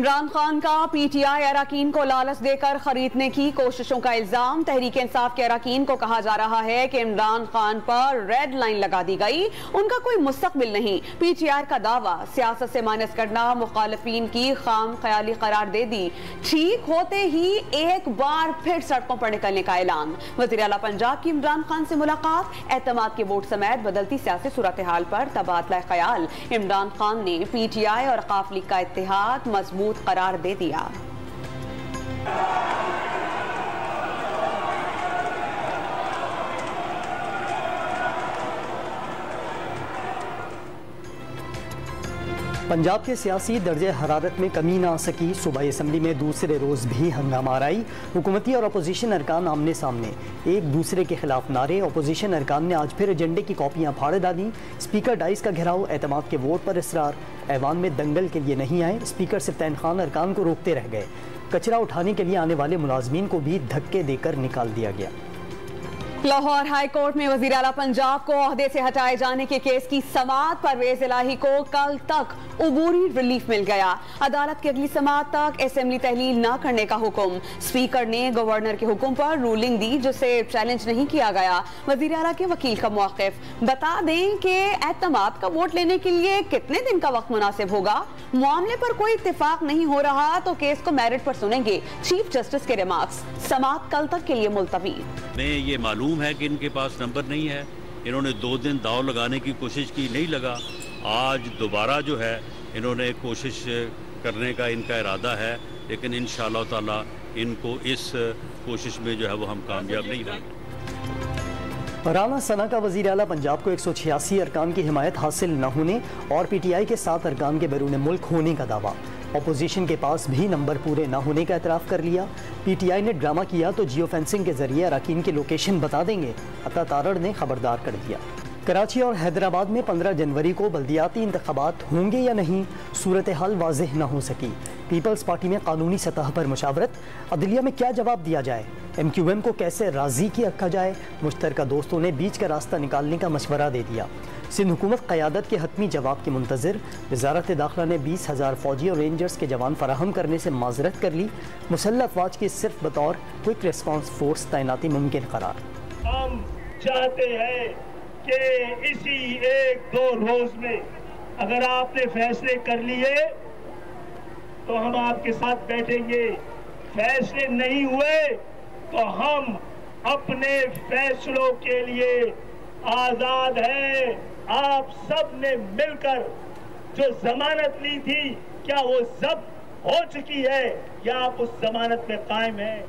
इमरान खान का पीटीआई अरकान को लालच देकर खरीदने की कोशिशों का इल्जाम। तहरीक इंसाफ के अरकान को कहा जा रहा है कि इमरान खान पर रेड लाइन लगा दी गई, उनका कोई मुस्तकबिल नहीं। पीटीआई का दावा सियासत से माइनस करना मुखालिफिन की खाम ख्याली करार दे दी। ठीक होते ही एक बार फिर सड़कों पर निकलने का ऐलान। वज़ीर आला पंजाब की इमरान खान से मुलाकात, एतमाद के वोट समेत बदलती सियासी सूरत हाल पर तबादला ख्याल। इमरान खान ने पीटीआई और काफ लीग का इत्तेहाद मजबूत करार दे दिया। पंजाब के सियासी दर्जे हरारत में कमी ना आ सकी। सूबाई असम्बली में दूसरे रोज़ भी हंगामा आई। हुकूमती और अपोजिशन अरकान आमने सामने, एक दूसरे के खिलाफ नारे। अपोजिशन अरकान ने आज फिर एजेंडे की कॉपियां फाड़ डाली। स्पीकर डाइस का घेराव, एतमाद के वोट पर इसरार। ऐवान में दंगल के लिए नहीं आए। स्पीकर सिफ्तैन खान अरकान को रोकते रह गए। कचरा उठाने के लिए आने वाले मुलाजमीन को भी धक्के देकर निकाल दिया गया। लाहौर हाई कोर्ट में वज़ीर आला पंजाब को ओहदे से हटाए जाने के केस की समाअत परवेज इलाही को कल तक उबूरी रिलीफ मिल गया। अदालत की अगली समाअत तक असेंबली तहलील न करने का हुक्म। स्पीकर ने गवर्नर के हुक्म पर रूलिंग दी जिसे चैलेंज नहीं किया गया। वज़ीर आला के वकील का मौक़िफ़। बता दें कि एतमाद का वोट लेने के लिए कितने दिन का वक्त मुनासिब होगा। मामले पर कोई इत्तेफाक नहीं हो रहा तो केस को मेरिट पर सुनेंगे। चीफ जस्टिस के रिमार्क्स। समाअत कल तक के लिए मुलतवी। ये मालूम है कि इनके पास नंबर नहीं है। इन्होंने 2 दिन दाव लगाने की कोशिश की, नहीं लगा। आज दोबारा जो है इन्होंने कोशिश करने का इनका इरादा है, लेकिन इंशाअल्लाह ताला इनको इस कोशिश में जो है वो हम कामयाब नहीं होंगे। राना सना का वज़ीर आला पंजाब को 186 अरकान की हिमायत हासिल न होने और पीटीआई के 7 अरकान के बैरून मुल्क होने का दावा। अपोजिशन के पास भी नंबर पूरे न होने का एतराफ़ कर लिया। पीटीआई ने ड्रामा किया तो जियो फेंसिंग के जरिए अरकान की लोकेशन बता देंगे। अता तारड़ ने खबरदार कर दिया। कराची और हैदराबाद में 15 जनवरी को बल्दियाती इंतखाबात होंगे या नहीं, सूरत हाल वाज़ेह न हो सकी। पीपल्स पार्टी में कानूनी सतह पर मुशावरत, अदलिया में क्या जवाब दिया जाए, MQM को कैसे राज़ी किया रखा जाए। मुश्तरका दोस्तों ने बीच का रास्ता निकालने का मशवरा दे दिया। सिंध हुकूमत क़यादत के हतमी जवाब की मुंतज़िर। वज़ारत दाखिला ने 20,000 फ़ौजी और रेंजर्स के जवान फराहम करने से माजरत कर ली। मुसल्लह अफ़वाज की सिर्फ बतौर क्विक रिस्पॉन्स फोर्स तैनाती मुमकिन करार। हम चाहते हैं कि इसी 1-2 रोज में अगर आपने फैसले कर लिए तो हम आपके साथ बैठेंगे। फैसले नहीं हुए तो हम अपने फैसलों के लिए आजाद हैं। आप सब ने मिलकर जो जमानत ली थी, क्या वो जब्त हो चुकी है या आप उस जमानत में कायम हैं?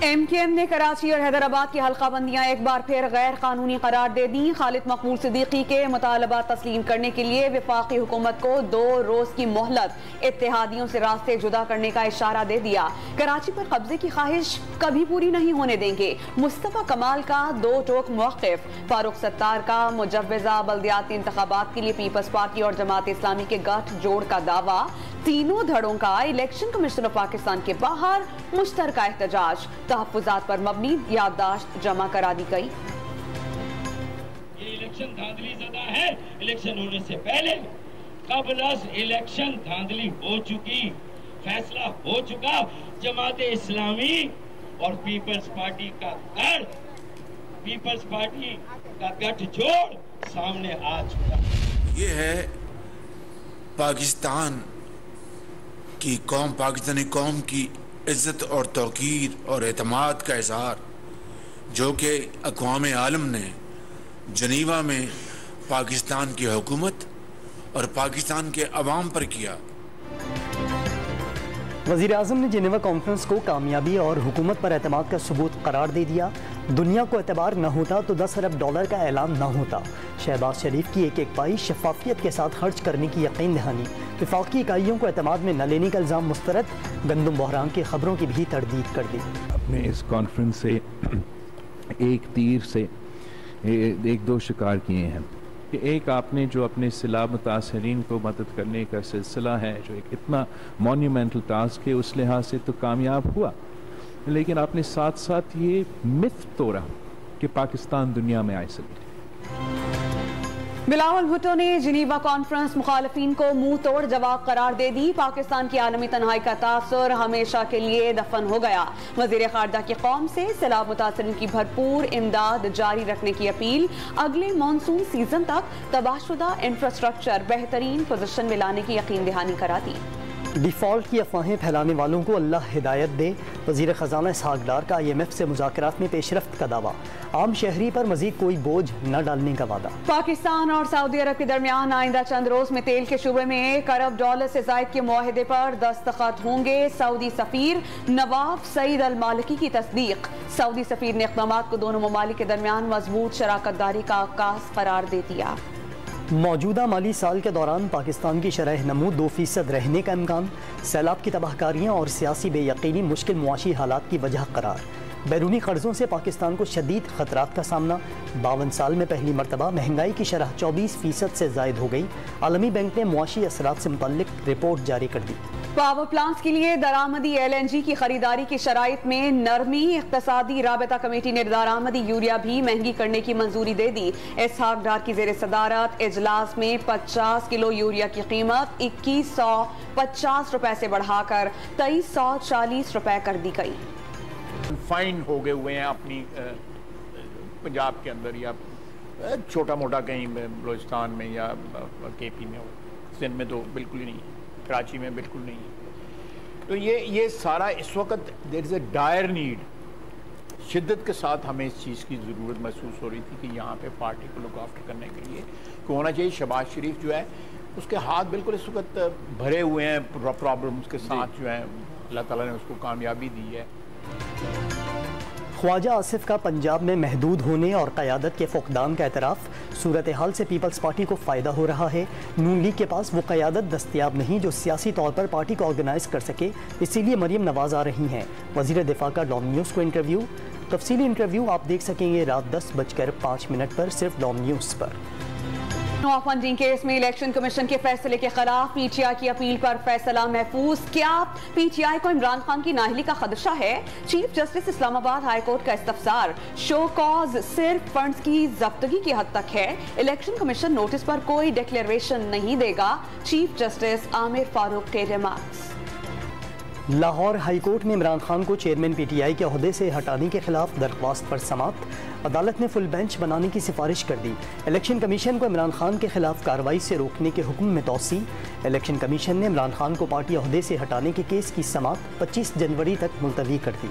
MKM ने कराची और हैदराबाद की हल्काबंदियां एक बार फिर गैर कानूनी करार दे दी। खालिद मकबूल सिद्दीकी के मुतालबा तस्लीम करने के लिए वफाकी हुकूमत को 2 रोज की मोहलत, इत्तेहादियों से रास्ते जुदा करने का इशारा दे दिया। कराची पर कब्जे की ख्वाहिश कभी पूरी नहीं होने देंगे। मुस्तफा कमाल का 2 टोक मौक़िफ़। फारूक सत्तार का मुजव्वज़ा बल्दियाती इंतखाबात के लिए पीपल्स पार्टी और जमात इस्लामी के गठजोड़ का दावा। तीनों धड़ों का इलेक्शन कमीशन ऑफ पाकिस्तान के बाहर मुश्तरका एहतजाज। तहफ़्फ़ुज़ात पर मबनी याददाश्त जमा करा दी गई। ये इलेक्शन धांधली ज़दा है। इलेक्शन होने से पहले कबल इलेक्शन धांधली हो चुकी, फैसला हो चुका। जमात इस्लामी और पीपल्स पार्टी का गठजोड़ सामने आ चुका। ये है पाकिस्तान की कौम, पाकिस्तानी कौम की इज्जत और तौकीर और एतमाद का इज़हार, जो कि अक़वाम आलम ने जनीवा में पाकिस्तान की हुकूमत और पाकिस्तान के अवाम पर किया। वज़ीर आज़म ने जिनेवा कॉन्फ्रेंस को कामयाबी और हुकूमत पर एतमाद का सबूत करार दे दिया। दुनिया को एतबार न होता तो $10 अरब का ऐलान न होता। शहबाज शरीफ की एक पाई शफाफियत के साथ खर्च करने की यकीन दहानी। वफाकी इकाइयों को एतमाद में न लेने का इल्ज़ाम मुस्तरद। गंदम बहरान की खबरों की भी तरदीद कर दी। अपने इस कॉन्फ्रेंस से एक तीर से 1-2 शिकार किए हैं कि एक आपने जो अपने सिला मुतासरीन को मदद करने का सिलसिला है, जो एक इतना मोन्यूमेंटल टास्क है, उस लिहाज से तो कामयाब हुआ, लेकिन आपने साथ साथ ये मिथ तोड़ा कि पाकिस्तान दुनिया में आइसोलेटेड। बिलावल भुट्टो ने जिनीवा कॉन्फ्रेंस मुखालफिन को मुंह तोड़ जवाब करार दे दी। पाकिस्तान की आलमी तन्हाई का तासुर हमेशा के लिए दफन हो गया। वजीर खारजा की कौम से सैलाब मुतासरीन की भरपूर इमदाद जारी रखने की अपील। अगले मानसून सीजन तक तबाहशुदा इंफ्रास्ट्रक्चर बेहतरीन पोजीशन में लाने की यकीन दहानी करा दी। डिफ़ॉल्ट की अफवाहें फैलाने वालों को अल्लाह हिदायत दे। वज़ीर ख़जाना इसहाक़ डार का IMF से मुज़ाकरात में पेशरफ्त का दावा। आम शहरी पर मज़ीद कोई बोझ न डालने का वादा। पाकिस्तान और सऊदी अरब के दरमियान आइंदा चंद रोज में तेल के शुबे में $1 अरब से ज़ायद के मुआहदे पर दस्तखत होंगे। सऊदी सफ़ीर नवाफ सईद अल मालिकी की तस्दीक। सऊदी सफ़ीर ने इक़दामात को दोनों ममालिक के दरमियान मजबूत शराकतदारी का आगाज़ करार दे दिया। मौजूदा माली साल के दौरान पाकिस्तान की शरह नमू 2% रहने का इम्कान। सैलाब की तबाहकारियाँ और सियासी बेयकीनी मुश्किल मुआशी हालात की वजह करार। बैरूनी कर्जों से पाकिस्तान को शदीद खतरात का सामना। 52 साल में पहली मरतबा महंगाई की शरह 24% से ज़ायद हो गई। आलमी बैंक ने मुआशी असरात से मुतल्लिक रिपोर्ट जारी कर दी। पावर प्लांट्स के लिए दरामदी LNG की खरीदारी की शराइत में नरमी। इक़्तिसादी राबता कमेटी ने दरामदी यूरिया भी महंगी करने की मंजूरी दे दी। इसहाक़ डार की ज़ेर सदारत इजलास में 50 किलो यूरिया की कीमत 2150 रुपए से बढ़ाकर 2340 रुपए कर दी गई। फाइन हो गए हुए हैं अपनी पंजाब के अंदर या छोटा मोटा कहीं बलोचिस्तान में या KP में हो। सिंध में तो बिल्कुल ही नहीं, कराची में बिल्कुल नहीं है। तो ये सारा इस वक्त there is a dire need. शिद्दत के साथ हमें इस चीज़ की ज़रूरत महसूस हो रही थी कि यहाँ पे पार्टी को लुक आफ्टर करने के लिए होना चाहिए। शहबाज शरीफ जो है उसके हाथ बिल्कुल इस वक्त भरे हुए हैं प्रॉब्लम्स के साथ जो है। अल्लाह ताला ने उसको कामयाबी दी है। ख्वाजा आसिफ का पंजाब में महदूद होने और क़यादत के फुक़दान का एतराफ़। सूरत हाल से पीपल्स पार्टी को फ़ायदा हो रहा है। नून लीग के पास वो क़यादत दस्तयाब नहीं जो सियासी तौर पर पार्टी को ऑर्गेनाइज कर सके, इसीलिए मरियम नवाज़ आ रही हैं। वज़ीर दिफ़ा का डॉन न्यूज़ को इंटरव्यू। तफसीली इंटरव्यू आप देख सकेंगे रात 10:05 पर सिर्फ डॉन न्यूज़ पर। नो फंडिंग केस में इलेक्शन कमीशन के फैसले के खिलाफ PTI की अपील पर फैसला महफूज। क्या PTI को इमरान खान की नाअहली का खदशा है? Chief justice Islamabad high court का इस्तफसार। शो कॉज सिर्फ फंड्स की जब्तगी की हद तक है। इलेक्शन कमीशन नोटिस पर कोई डिक्लेरेशन नहीं देगा। चीफ जस्टिस आमिर फारूक के रिमार्क्स। लाहौर हाई कोर्ट ने इमरान खान को चेयरमैन PTI के ओहदे से हटाने के खिलाफ दरख्वास्त पर समाअत। अदालत ने फुल बेंच बनाने की सिफारिश कर दी। इलेक्शन कमीशन को इमरान खान के खिलाफ कार्रवाई से रोकने के हुक्म में तोसी। इलेक्शन कमीशन ने इमरान खान को पार्टी ओहदे से हटाने के केस की समाअत 25 जनवरी तक मुलतवी कर दी।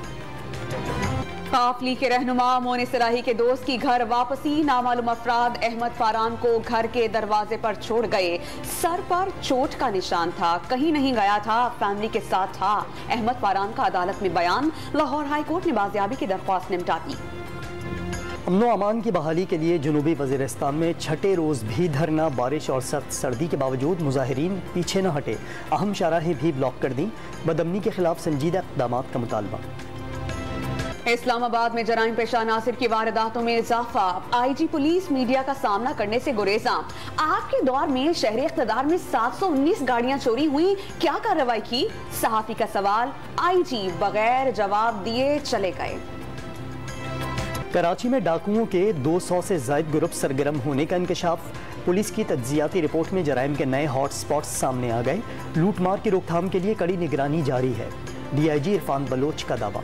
काफ लीग के रहनुमा मोनी सलाही के दोस्त की घर वापसी। नामालूम अफराद अहमद फारान को घर के दरवाजे पर छोड़ गए। सर पर चोट का निशान था, कहीं नहीं गया था, फैमिली के साथ था। अहमद फारान का अदालत में बयान। लाहौर हाई कोर्ट ने बाजियाबी की दरख्वास्त निपटा दी। अमनो अमान की बहाली के लिए जनूबी वज़ीरिस्तान में छठे रोज़ भी धरना। बारिश और सख्त सर्दी के बावजूद मुजाहिरीन पीछे न हटे। अहम शाहराहें भी ब्लॉक कर दी। बदअमनी के खिलाफ संजीदा इक़दामात का मुतालबा। इस्लामाबाद में जराइम पेशा नासिर की वारदातों में इजाफा। IG पुलिस मीडिया का सामना करने से गुरेजा। आपके दौर में शहरी इख्तिदार में 719 गाड़ियां चोरी हुई, क्या कार्रवाई की? सहाफी का सवाल। IG बगैर जवाब दिए चले गए। कराची में डाकुओं के 200 से ज़ायद ग्रुप सरगर्म होने का इंकशाफ। पुलिस की तज्जियाती रिपोर्ट में जराइम के नए हॉट स्पॉट्स सामने आ गए। लूटमार की रोकथाम के लिए कड़ी निगरानी जारी है। DIG इरफान बलोच का दावा।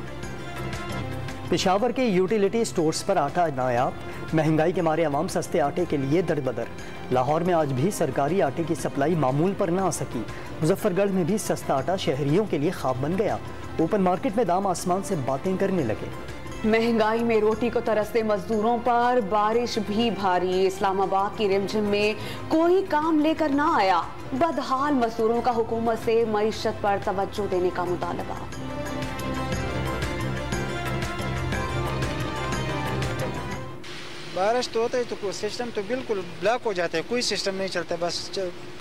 पेशावर के यूटिलिटी स्टोर्स पर आटा नायाब। महंगाई के मारे अवाम सस्ते आटे के लिए दरबदर। लाहौर में आज भी सरकारी आटे की सप्लाई मामूल पर न आ सकी। मुजफ्फरगढ़ में भी सस्ता आटा शहरियों के लिए ख्वाब बन गया। ओपन मार्केट में दाम आसमान से बातें करने लगे। महंगाई में रोटी को तरसते मजदूरों पर बारिश भी भारी। इस्लामाबाद की रिमझिम में कोई काम लेकर ना आया। बदहाल मजदूरों का हुकूमत से मईशत पर तवज्जो देने का मुतालबा। बारिश तो होता है तो सिस्टम तो बिल्कुल ब्लॉक हो जाता है, कोई सिस्टम नहीं चलता, बस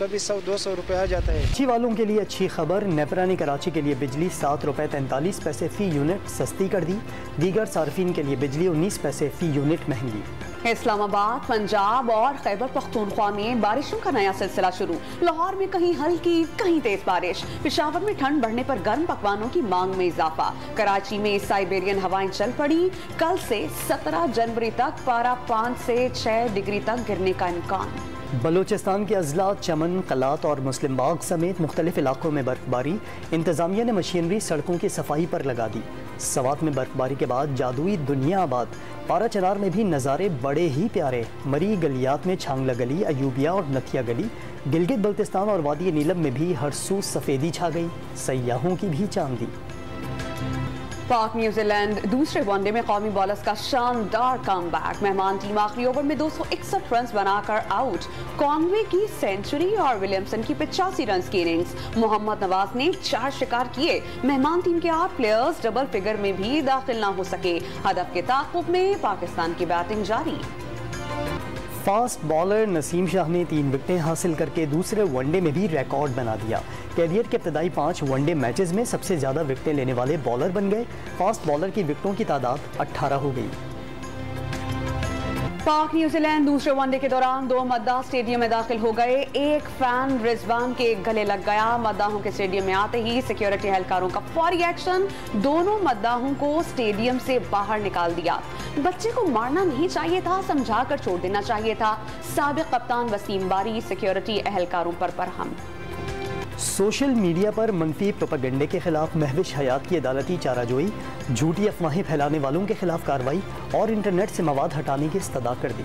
कभी 100-200 रुपये आ जाता है। अच्छी वालों के लिए अच्छी खबर। नेपरा ने कराची के लिए बिजली 7 रुपये 43 पैसे फ़ी यूनिट सस्ती कर दी। दीगर सार्फिन के लिए बिजली 19 पैसे फ़ी यूनिट महंगी। इस्लामाबाद, पंजाब और खैबर पख्तूनख्वा में बारिशों का नया सिलसिला शुरू। लाहौर में कहीं हल्की कहीं तेज बारिश। पेशावर में ठंड बढ़ने पर गर्म पकवानों की मांग में इजाफा। कराची में साइबेरियन हवाएं चल पड़ी। कल से 17 जनवरी तक पारा 5 से 6 डिग्री तक गिरने का इम्कान। बलूचिस्तान के अजला, चमन, कलात और मुस्लिम बाग समेत मुख्तलिफ इलाकों में बर्फबारी। इंतज़ामिया ने मशीनरी सड़कों की सफाई पर लगा दी। सवात में बर्फबारी के बाद जादुई दुनिया आबाद। पारा चनार में भी नज़ारे बड़े ही प्यारे। मरी गलियात में छांगला गली, अयूबिया और नथिया गली। गिलगित बल्तिस्तान और वादी नीलम में भी हर सू सफ़ेदी छा गई। सयाहों की भी चांदी। पाक न्यूजीलैंड दूसरे वनडे में कौमी बॉलर्स का शानदार कमबैक। मेहमान टीम आखिरी ओवर में 261 रन बनाकर आउट। कॉनवे की सेंचुरी और विलियमसन की 85 रन की इनिंग्स। मोहम्मद नवाज ने 4 शिकार किए। मेहमान टीम के 8 प्लेयर्स डबल फिगर में भी दाखिल न हो सके। हदफ के ताक़ुब में पाकिस्तान की बैटिंग जारी। फास्ट बॉलर नसीम शाह ने 3 विकेटें हासिल करके दूसरे वनडे में भी रिकॉर्ड बना दिया। कैरियर के इब्तदाई 5 वनडे मैचेस में सबसे ज़्यादा विकेटें लेने वाले बॉलर बन गए। फास्ट बॉलर की विकेटों की तादाद 18 हो गई। पाक न्यूजीलैंड दूसरे वनडे के दौरान 2 मद्दाह स्टेडियम में दाखिल हो गए। एक फैन रिजवान के गले लग गया। मद्दाहों के स्टेडियम में आते ही सिक्योरिटी एहलकारों का फौरी एक्शन। दोनों मद्दाहों को स्टेडियम से बाहर निकाल दिया। बच्चे को मारना नहीं चाहिए था, समझाकर छोड़ देना चाहिए था। साबिक कप्तान वसीम बारी सिक्योरिटी एहलकारों पर बरहम। सोशल मीडिया पर मनफी प्रोपेगेंडे के खिलाफ महविश हयात की अदालती चाराजोई। झूठी अफवाहें फैलाने वालों के खिलाफ कार्रवाई और इंटरनेट से मवाद हटाने की इस्तदा कर दी।